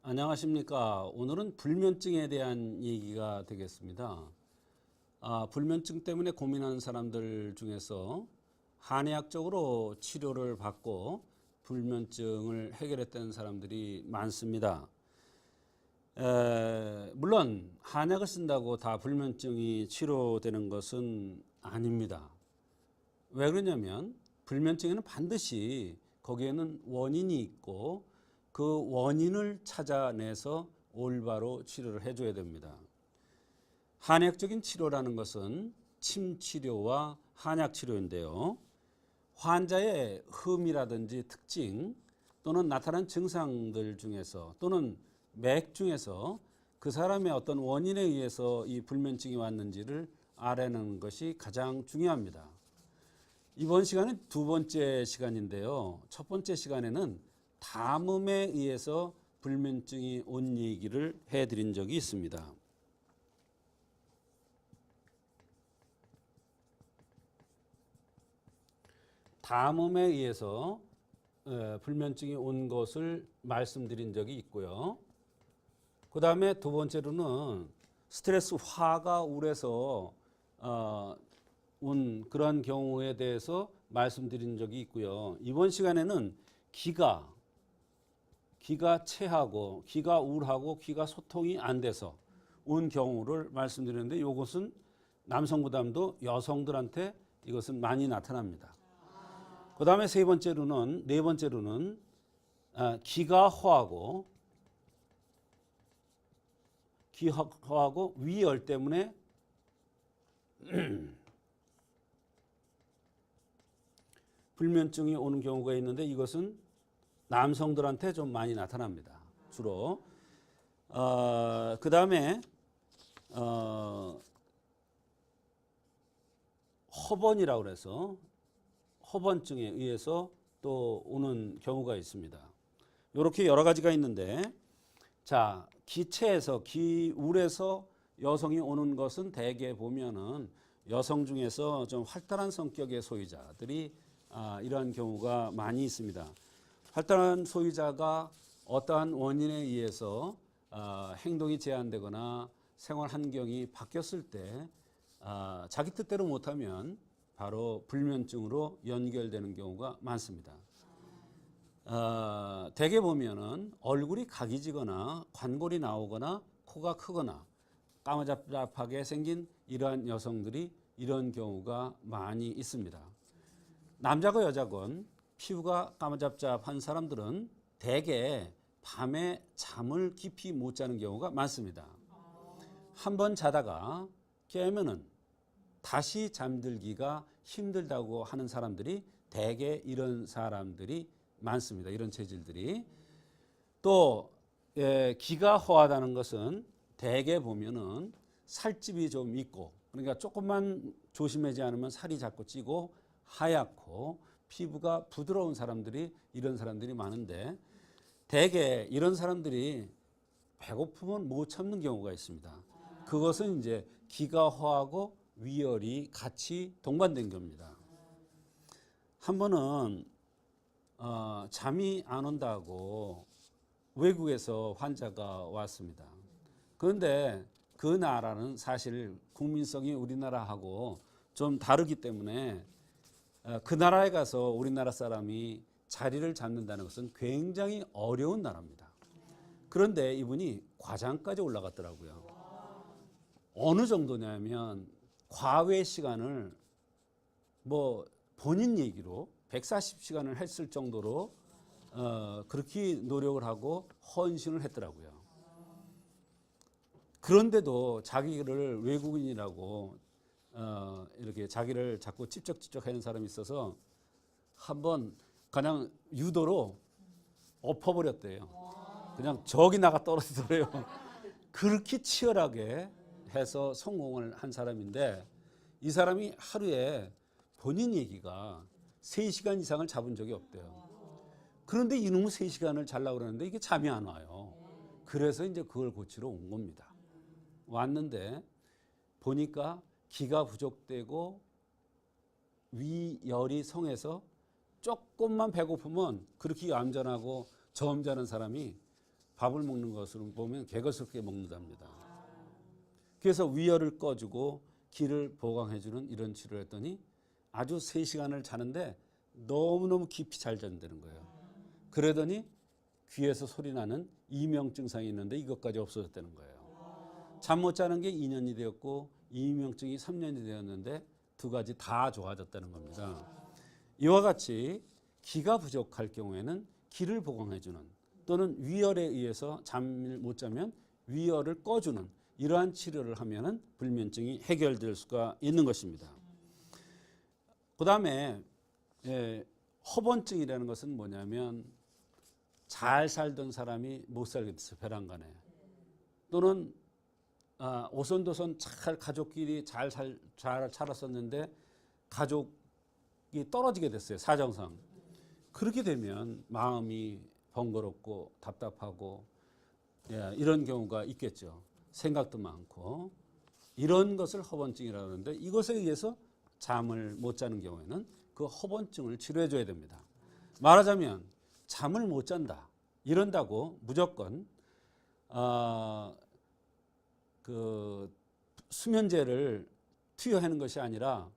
안녕하십니까. 오늘은 불면증에 대한 얘기가 되겠습니다. 불면증 때문에 고민하는 사람들 중에서 한의학적으로 치료를 받고 불면증을 해결했다는 사람들이 많습니다. 물론 한약을 쓴다고 다 불면증이 치료되는 것은 아닙니다. 왜 그러냐면 불면증에는 반드시 거기에는 원인이 있고 그 원인을 찾아내서 올바로 치료를 해줘야 됩니다. 한약적인 치료라는 것은 침치료와 한약치료인데요. 환자의 흠이라든지 특징 또는 나타난 증상들 중에서 또는 맥 중에서 그 사람의 어떤 원인에 의해서 이 불면증이 왔는지를 알아내는 것이 가장 중요합니다. 이번 시간은 두 번째 시간인데요. 첫 번째 시간에는 담음에 의해서 불면증이 온 얘기를 해드린 적이 있습니다. 담음에 의해서 불면증이 온 것을 말씀드린 적이 있고요. 그 다음에 두 번째로는 스트레스 화가 우울해서 온 그런 경우에 대해서 말씀드린 적이 있고요. 이번 시간에는 기가 체하고 기가 우울하고 기가 소통이 안 돼서 온 경우를 말씀드렸는데 이것은 남성보다도 여성들한테 이것은 많이 나타납니다. 그 다음에 네 번째로는 기가 허하고 위열 때문에 불면증이 오는 경우가 있는데 이것은 남성들한테 좀 많이 나타납니다. 주로. 그 다음에 허번이라고 해서 허번증에 의해서 또 오는 경우가 있습니다. 이렇게 여러 가지가 있는데 자, 기체에서 기울에서 여성이 오는 것은 대개 보면은 여성 중에서 좀 활달한 성격의 소유자들이 이러한 경우가 많이 있습니다. 활달한 소유자가 어떠한 원인에 의해서 행동이 제한되거나 생활 환경이 바뀌었을 때 자기 뜻대로 못하면 바로 불면증으로 연결되는 경우가 많습니다. 대개 보면은 얼굴이 각이 지거나 관골이 나오거나 코가 크거나 까무잡잡하게 생긴 이러한 여성들이 이런 경우가 많이 있습니다. 남자건 여자건 피부가 까무잡잡한 사람들은 대개 밤에 잠을 깊이 못 자는 경우가 많습니다. 한번 자다가 깨면은 다시 잠들기가 힘들다고 하는 사람들이 대개 이런 사람들이 많습니다. 이런 체질들이. 또 기가 허하다는 것은 대개 보면은 살집이 좀 있고 그러니까 조금만 조심하지 않으면 살이 자꾸 찌고 하얗고 피부가 부드러운 사람들이 이런 사람들이 많은데 대개 이런 사람들이 배고프면 못 참는 경우가 있습니다. 그것은 이제 기가 허하고 위열이 같이 동반된 겁니다. 한 번은 잠이 안 온다고 외국에서 환자가 왔습니다. 그런데 그 나라는 사실 국민성이 우리나라하고 좀 다르기 때문에 그 나라에 가서 우리나라 사람이 자리를 잡는다는 것은 굉장히 어려운 나라입니다. 그런데 이분이 과장까지 올라갔더라고요. 어느 정도냐면 과외 시간을 뭐 본인 얘기로 140시간을 했을 정도로 그렇게 노력을 하고 헌신을 했더라고요. 그런데도 자기를 외국인이라고 이렇게 자기를 자꾸 찝쩍찝쩍하는 사람이 있어서 한번 그냥 유도로 엎어버렸대요. 그냥 저기 나가 떨어지더래요. 그렇게 치열하게 해서 성공을 한 사람인데 이 사람이 하루에 본인 얘기가 3시간 이상을 잡은 적이 없대요. 그런데 이놈은 3시간을 자려고 그러는데 이게 잠이 안 와요. 그래서 이제 그걸 고치러 온 겁니다. 왔는데 보니까 기가 부족되고 위열이 성해서 조금만 배고프면 그렇게 얌전하고 저음자는 사람이 밥을 먹는 것으로 보면 개걸스럽게 먹는답니다. 그래서 위열을 꺼주고 기를 보강해주는 이런 치료를 했더니 아주 3시간을 자는데 너무너무 깊이 잘 잔다는 거예요. 그러더니 귀에서 소리 나는 이명 증상이 있는데 이것까지 없어졌다는 거예요. 잠 못 자는 게 2년이 되었고 이명증이 3년이 되었는데 두 가지 다 좋아졌다는 겁니다. 이와 같이 기가 부족할 경우에는 기를 보강해주는 또는 위열에 의해서 잠을 못 자면 위열을 꺼주는 이러한 치료를 하면은 불면증이 해결될 수가 있는 것입니다. 그 다음에 허번증이라는 것은 뭐냐면 잘 살던 사람이 못 살게 됐어요. 벼랑간에. 또는 오손도손 잘 가족끼리 잘 살았었는데 가족이 떨어지게 됐어요. 사정상. 그렇게 되면 마음이 번거롭고 답답하고 이런 경우가 있겠죠. 생각도 많고 이런 것을 허번증이라고 하는데 이것에 의해서 잠을 못 자는 경우에는 그 허번증을 치료해 줘야 됩니다. 말하자면 잠을 못 잔다 이런다고 무조건 그 수면제를 투여하는 것이 아니라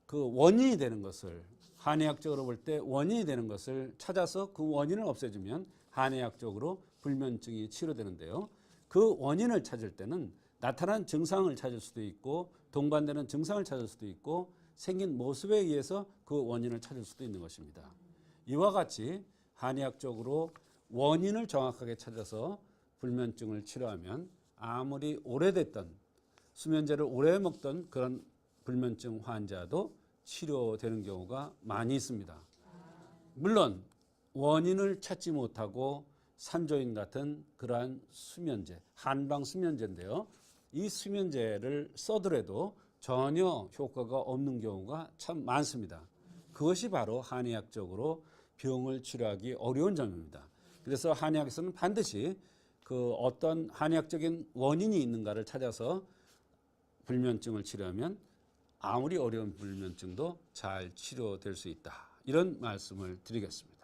그 원인이 되는 것을 한의학적으로 볼 때 원인이 되는 것을 찾아서 그 원인을 없애주면 한의학적으로 불면증이 치료되는데요. 그 원인을 찾을 때는 나타난 증상을 찾을 수도 있고 동반되는 증상을 찾을 수도 있고 생긴 모습에 의해서 그 원인을 찾을 수도 있는 것입니다. 이와 같이 한의학적으로 원인을 정확하게 찾아서 불면증을 치료하면 아무리 오래됐던 수면제를 오래 먹던 그런 불면증 환자도 치료되는 경우가 많이 있습니다. 물론 원인을 찾지 못하고 산조인 같은 그러한 수면제, 한방 수면제인데요. 이 수면제를 써더라도 전혀 효과가 없는 경우가 참 많습니다. 그것이 바로 한의학적으로 병을 치료하기 어려운 점입니다. 그래서 한의학에서는 반드시 그 어떤 한의학적인 원인이 있는가를 찾아서 불면증을 치료하면 아무리 어려운 불면증도 잘 치료될 수 있다. 이런 말씀을 드리겠습니다.